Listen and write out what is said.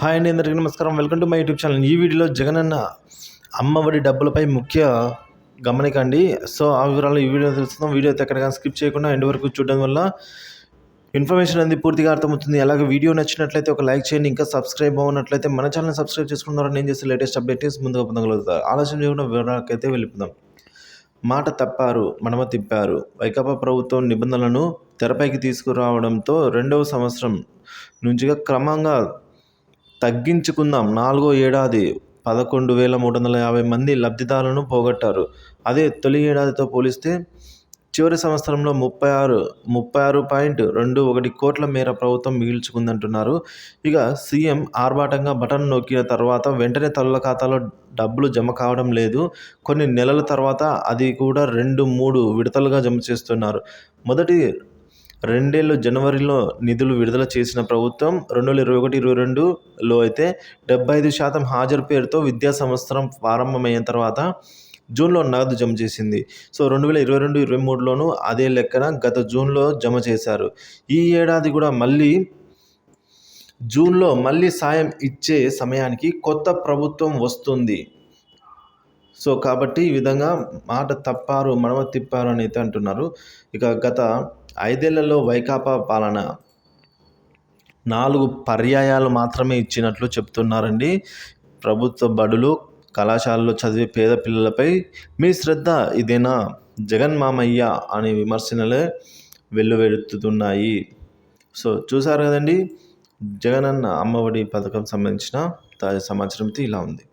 Hi అండి, అందరికీ నమస్కారం. Welcome to my YouTube channel. ఈ వీడియోలో జగనన్న అమ్మఒడి డబ్బులపై ముఖ్య గమనిక అండి. సో ఆ వివరాలు ఈ వీడియో తెలుస్తున్నాం. వీడియో అయితే ఎక్కడికైనా స్కిప్ చేయకుండా ఎండ్ వరకు చూడడం వల్ల ఇన్ఫర్మేషన్ అనేది పూర్తిగా అర్థమవుతుంది. అలాగే వీడియో నచ్చినట్లయితే ఒక లైక్ చేయండి. ఇంకా సబ్స్క్రైబ్ అవ్వనట్లయితే మన ఛానల్ సబ్స్క్రైబ్ చేసుకున్నారని నేను చేసే లేటెస్ట్ అప్డేట్స్ ముందుగా పొందగలుగుతారు. ఆలస్యం చేయకుండా వివరాలకైతే వెళ్ళిపోదాం. మాట తప్పారు, మడమ తిప్పారు. వైకాపా ప్రభుత్వం నిబంధనలను తెరపైకి తీసుకురావడంతో రెండవ సంవత్సరం నుంచిగా క్రమంగా తగ్గించుకుందాం. నాలుగో ఏడాది 11,350 మంది లబ్ధిదారులను పోగొట్టారు. అదే తొలి ఏడాదితో పోలిస్తే చివరి సంవత్సరంలో 36.21 కోట్ల మేర ప్రభుత్వం మిగిల్చుకుందంటున్నారు. ఇక సీఎం ఆర్భాటంగా బటన్ నొక్కిన తర్వాత వెంటనే తల్లుల ఖాతాలో డబ్బులు జమ కావడం లేదు. కొన్ని నెలల తర్వాత అది కూడా 2-3 విడతలుగా జమ చేస్తున్నారు. మొదటి రెండేళ్లు జనవరిలో నిధులు విడుదల చేసిన ప్రభుత్వం 2021-22లో అయితే 75% హాజరు పేరుతో విద్యా సంవత్సరం ప్రారంభమైన తర్వాత జూన్లో నగదు జమ చేసింది. సో 2022-23లోనూ అదే లెక్కన గత జూన్లో జమ చేశారు. ఈ ఏడాది కూడా జూన్లో మళ్ళీ సాయం ఇచ్చే సమయానికి కొత్త ప్రభుత్వం వస్తుంది. సో కాబట్టి ఈ విధంగా మాట తప్పారు, మడమ తిప్పారు అని అయితే అంటున్నారు. ఇక గత 5 ఏళ్లలో వైకాపా పాలన 4 పర్యాయాలు మాత్రమే ఇచ్చినట్లు చెప్తున్నారండి. ప్రభుత్వ బడులు, కళాశాలలో చదివే పేద పిల్లలపై మీ శ్రద్ధ ఇదేనా, జగన్ మామయ్య అనే విమర్శనలే వెల్లువెత్తుతున్నాయి. సో చూసారు కదండి, జగనన్న అమ్మఒడి పథకం సంబంధించిన తాజా సమాచారం అయితే ఇలా ఉంది.